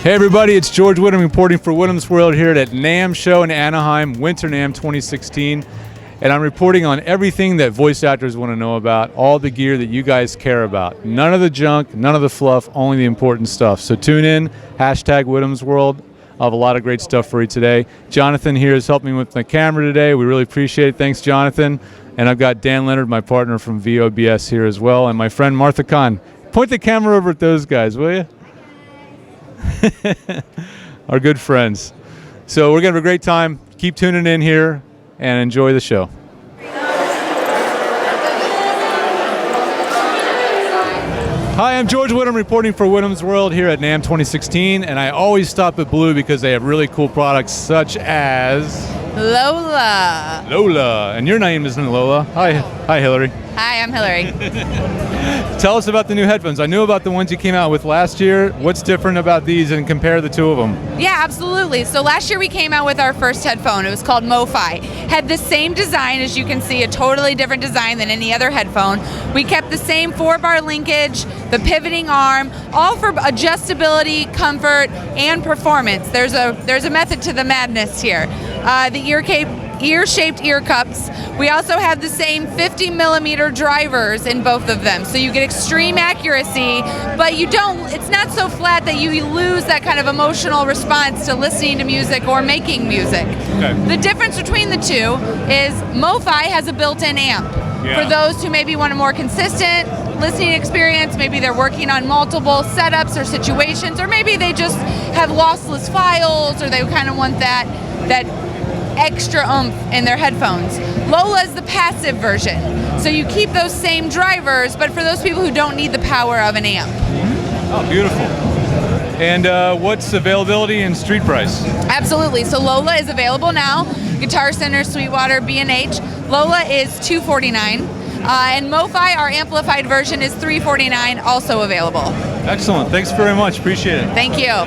Hey everybody, it's George Whittam reporting for Whittam's World here at NAMM show in Anaheim, Winter NAMM 2016. And I'm reporting on everything that voice actors want to know about, all the gear that you guys care about. None of the junk, none of the fluff, only the important stuff. So tune in, hashtag Whittam's World. I'll have a lot of great stuff for you today. Jonathan here has helped me with my camera today. We really appreciate it. Thanks, Jonathan. And I've got Dan Leonard, my partner from VOBS here as well, and my friend Martha Kahn. Point the camera over at those guys, will you? Our good friends. So we're going to have a great time. Keep tuning in here and enjoy the show. Hi, I'm George Whittam reporting for Whittam's World here at NAMM 2016, and I always stop at Blue because they have really cool products such as Lola. Lola, and your name isn't Lola. Hi, Hillary. Hi, I'm Hillary. Tell us about the new headphones. I knew about the ones you came out with last year. What's different about these, and compare the two of them? Yeah, absolutely. So last year we came out with our first headphone. It was called MoFi. Had the same design, as you can see, a totally different design than any other headphone. We kept the same 4-bar linkage, the pivoting arm, all for adjustability, comfort, and performance. There's a method to the madness here. The ear-shaped ear cups. We also have the same 50 millimeter drivers in both of them, so you get extreme accuracy, but it's not so flat that you lose that kind of emotional response to listening to music or making music. Okay. The difference between the two is MoFi has a built-in amp. Yeah. For those who maybe want a more consistent listening experience, maybe they're working on multiple setups or situations, or maybe they just have lossless files, or they kind of want that extra oomph in their headphones. Lola is the passive version. So you keep those same drivers, but for those people who don't need the power of an amp. Oh, beautiful. And what's availability and street price? Absolutely. So Lola is available now. Guitar Center, Sweetwater, B&H. Lola is $249. And MoFi, our amplified version, is $349, also available. Excellent. Thanks very much. Appreciate it. Thank you.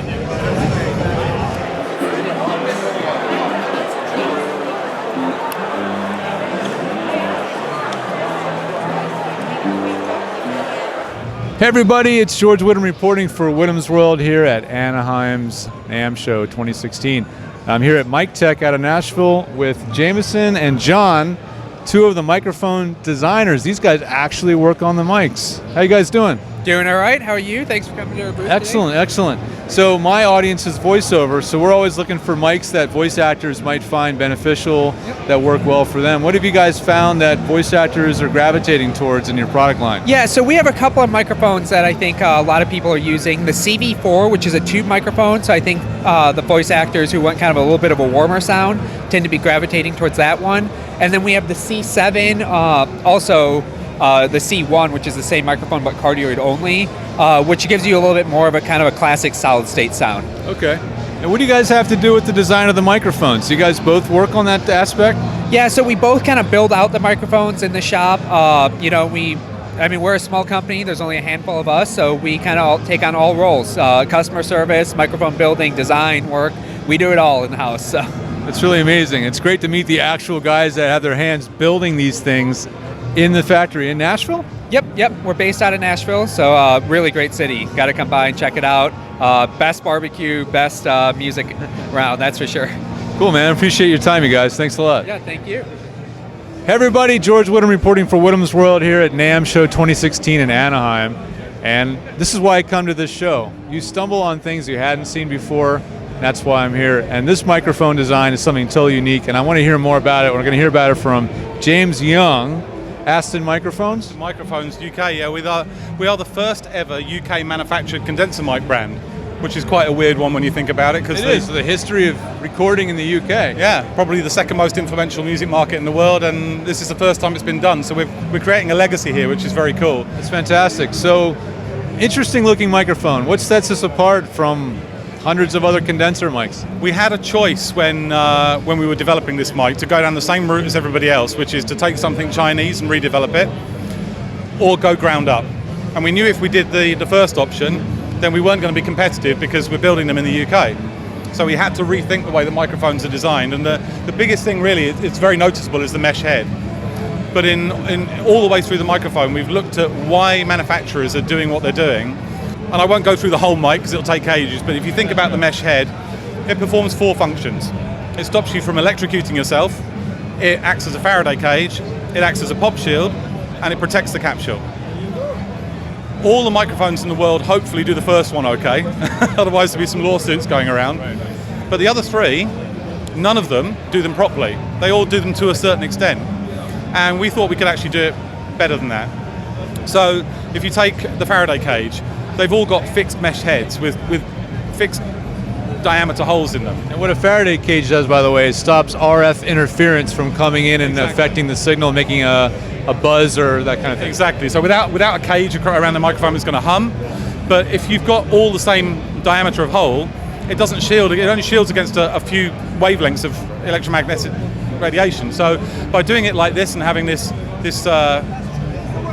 Hey everybody, it's George Whittam reporting for Whittam's World here at Anaheim's NAMM Show 2016. I'm here at Mic Tech out of Nashville with Jameson and John, two of the microphone designers. These guys actually work on the mics. How you guys doing? Doing all right. How are you? Thanks for coming to our booth Excellent, today. excellent. So my audience is voiceover, so we're always looking for mics that voice actors might find beneficial, that work well for them. What have you guys found that voice actors are gravitating towards in your product line? Yeah, so we have a couple of microphones that I think a lot of people are using. The CV4, which is a tube microphone, so I think the voice actors who want kind of a little bit of a warmer sound tend to be gravitating towards that one. And then we have the C7, also the C1, which is the same microphone but cardioid only, which gives you a little bit more of a kind of a classic solid state sound. Okay. And what do you guys have to do with the design of the microphones? Do you guys both work on that aspect? Yeah, so we both kind of build out the microphones in the shop. We're a small company. There's only a handful of us, so we kind of all take on all roles. Customer service, microphone building, design work. We do it all in the house. So. It's really amazing. It's great to meet the actual guys that have their hands building these things in the factory in Nashville? Yep. We're based out of Nashville, so really great city. Got to come by and check it out. Best barbecue, best music around, that's for sure. Cool, man. Appreciate your time, you guys. Thanks a lot. Yeah, thank you. Hey, everybody. George Whittam reporting for Whittam's World here at NAMM Show 2016 in Anaheim. And this is why I come to this show. You stumble on things you hadn't seen before. That's why I'm here. And this microphone design is something totally unique, and I want to hear more about it. We're going to hear about it from James Young, Aston Microphones? Microphones UK, yeah. We are the first ever UK manufactured condenser mic brand, which is quite a weird one when you think about it. It is, the history of recording in the UK. Yeah, probably the second most influential music market in the world, and this is the first time it's been done. So we're creating a legacy here, which is very cool. It's fantastic. So, interesting looking microphone. What sets us apart from hundreds of other condenser mics? We had a choice when we were developing this mic to go down the same route as everybody else, which is to take something Chinese and redevelop it, or go ground up. And we knew if we did the first option, then we weren't going to be competitive because we're building them in the UK. So we had to rethink the way the microphones are designed. And the biggest thing really, it's very noticeable, is the mesh head. But in all the way through the microphone, we've looked at why manufacturers are doing what they're doing, And I won't go through the whole mic because it'll take ages, but if you think about the mesh head, it performs 4 functions. It stops you from electrocuting yourself, it acts as a Faraday cage, it acts as a pop shield, and it protects the capsule. All the microphones in the world hopefully do the first one okay, otherwise there'll be some lawsuits going around. But the other 3, none of them do them properly. They all do them to a certain extent. And we thought we could actually do it better than that. So if you take the Faraday cage, they've all got fixed mesh heads with fixed diameter holes in them. And what a Faraday cage does, by the way, is stops RF interference from coming in and affecting the signal, making a buzz or that kind of thing. Exactly. So without a cage around the microphone, it's going to hum. But if you've got all the same diameter of hole, it doesn't shield. It only shields against a few wavelengths of electromagnetic radiation. So by doing it like this and having this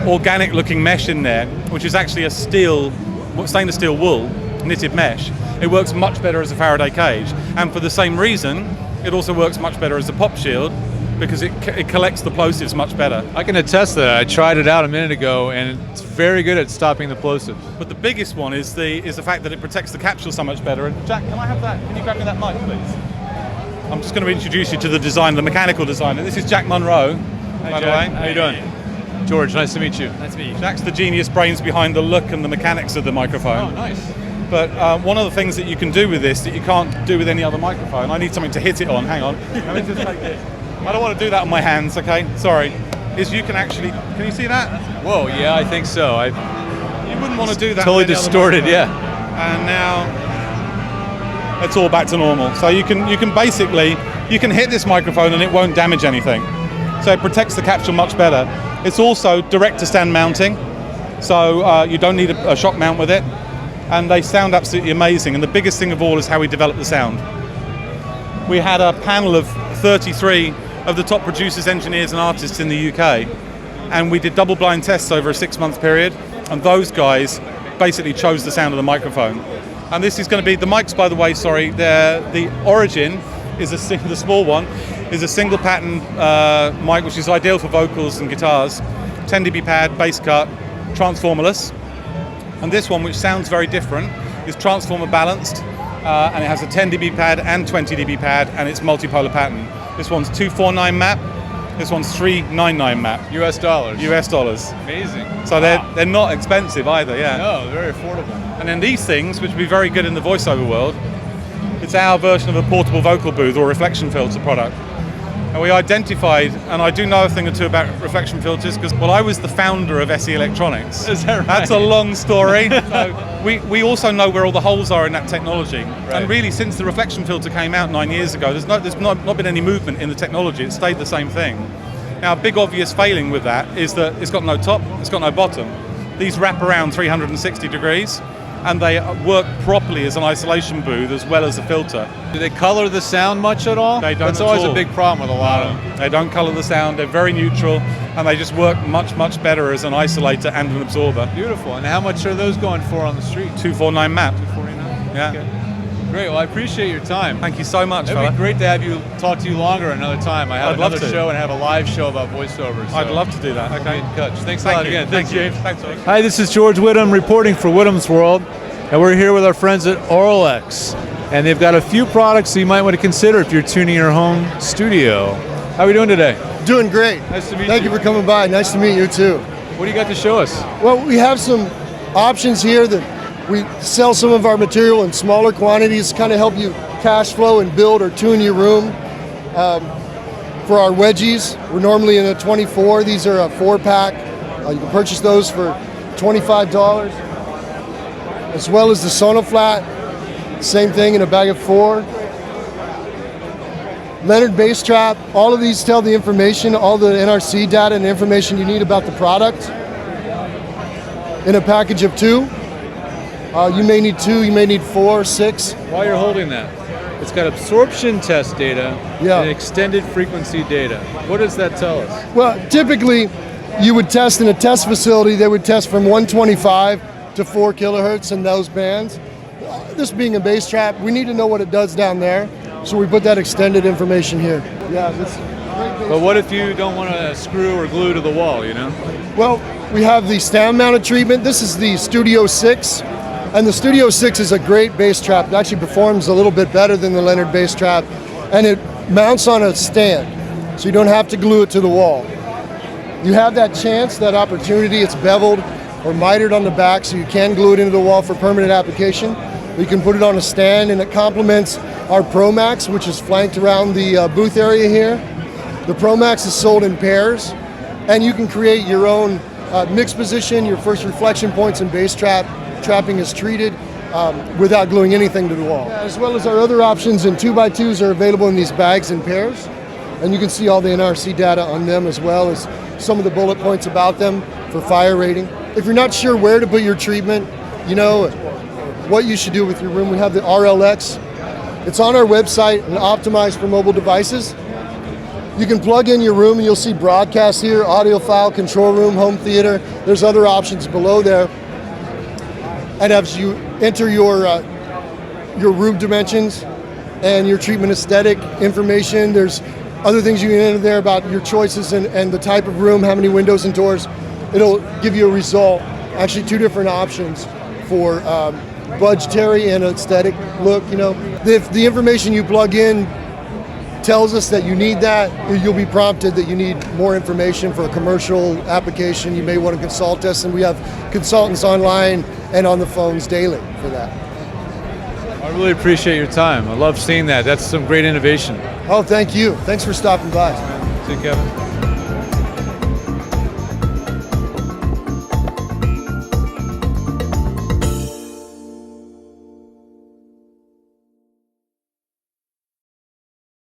organic-looking mesh in there, which is actually a stainless steel wool knitted mesh, it works much better as a Faraday cage. And for the same reason, it also works much better as a pop shield because it collects the plosives much better. I can attest to that. I tried it out a minute ago, and it's very good at stopping the plosives. But the biggest one is the fact that it protects the capsule so much better. And Jack, can I have that? Can you grab me that mic, please? I'm just going to introduce you to the designer, the mechanical designer. This is Jack Monroe, by the way. How you doing? George, nice to meet you. Nice to meet you. Jack's the genius brains behind the look and the mechanics of the microphone. Oh, nice. But one of the things that you can do with this that you can't do with any other microphone, I need something to hit it on, hang on. Let me just take this. I don't want to do that on my hands, okay? Sorry. Is you can actually, can you see that? Whoa, yeah, I think so. You wouldn't want to do that. Totally with any other distorted, microphone. yeah. And now it's all back to normal. So you can basically, you can hit this microphone and it won't damage anything. So it protects the capsule much better. It's also direct to stand mounting, so you don't need a shock mount with it. And they sound absolutely amazing. And the biggest thing of all is how we develop the sound. We had a panel of 33 of the top producers, engineers and artists in the UK. And we did double blind tests over a 6-month period. And those guys basically chose the sound of the microphone. And this is going to be, the mics, by the way, sorry, the Origin is the small one, is a single pattern mic, which is ideal for vocals and guitars. 10 dB pad, bass cut, transformerless. And this one, which sounds very different, is transformer balanced, and it has a 10 dB pad and 20 dB pad, and it's multipolar pattern. This one's 249 map, this one's 399 map. US dollars. US dollars. Amazing. So they're not expensive either, yeah. No, very affordable. And then these things, which would be very good in the voiceover world, it's our version of a portable vocal booth or reflection filter product. And we identified, and I do know a thing or two about reflection filters because, well, I was the founder of SE Electronics. Is that right? That's a long story. So we also know where all the holes are in that technology. Right. And really, since the reflection filter came out 9 years ago, there's not been any movement in the technology. It's stayed the same thing. Now, a big obvious failing with that is that it's got no top, it's got no bottom. These wrap around 360 degrees, and they work properly as an isolation booth as well as a filter. Do they color the sound much at all? They don't. That's at always all. a big problem with a lot of them. They don't color the sound, they're very neutral, and they just work much, much better as an isolator and an absorber. Beautiful. And how much are those going for on the street? 249 map. 249. Yeah. Okay. Great. Well, I appreciate your time. Thank you so much, It'd fella. be great to have you talk to you longer another time. I have I'd love another to. show and have a live show about voiceovers. So I'd love to do that. we'll be Okay. in touch. Thanks a Thank lot you. again. Thanks, James. Thanks, George. Hi, this is George Whittam reporting for Whittam's World, and we're here with our friends at Auralex, and they've got a few products that you might want to consider if you're tuning your home studio. How are we doing today? Doing great. Nice to meet Thank you for coming by. Nice to meet you too. What do you got to show us? Well, we have some options here that we sell some of our material in smaller quantities, kind of help you cash flow and build or tune your room. For our wedgies, we're normally in a 24. These are a 4-pack. You can purchase those for $25, as well as the Sonoflat. Same thing in a bag of 4. Leonard bass trap. All of these tell the information, all the NRC data and information you need about the product. In a package of 2. You may need 2, you may need 4, 6. While you're holding that, it's got absorption test data Yeah. and extended frequency data. What does that tell us? Well, typically, you would test in a test facility, they would test from 125 to 4 kilohertz in those bands. This being a bass trap, we need to know what it does down there, so we put that extended information here. Yeah, this great bass. But what if you don't want to screw or glue to the wall, you know? Well, we have the stand mounted treatment. This is the Studio 6. And the Studio 6 is a great bass trap. It actually performs a little bit better than the Leonard bass trap, and it mounts on a stand, so you don't have to glue it to the wall. You have that chance, that opportunity. It's beveled or mitered on the back, so you can glue it into the wall for permanent application. You can put it on a stand, and it complements our Pro Max, which is flanked around the booth area here. The Pro Max is sold in pairs, and you can create your own mix position, your first reflection points and bass trapping is treated without gluing anything to the wall. As well as our other options in 2x2s are available in these bags in pairs, and you can see all the NRC data on them as well as some of the bullet points about them for fire rating. If you're not sure where to put your treatment, you know, what you should do with your room, we have the Auralex. It's on our website and optimized for mobile devices. You can plug in your room and you'll see broadcast here, audiophile, control room, home theater. There's other options below there. And as you enter your room dimensions and your treatment aesthetic information, there's other things you can enter there about your choices and the type of room, how many windows and doors. It'll give you a result, actually 2 different options for budgetary and aesthetic look. You know, if the information you plug in tells us that you need that, you'll be prompted that you need more information for a commercial application. You may want to consult us, and we have consultants online and on the phones daily for that. I really appreciate your time. I love seeing that. That's some great innovation. Oh, thank you. Thanks for stopping by. See you, Kevin.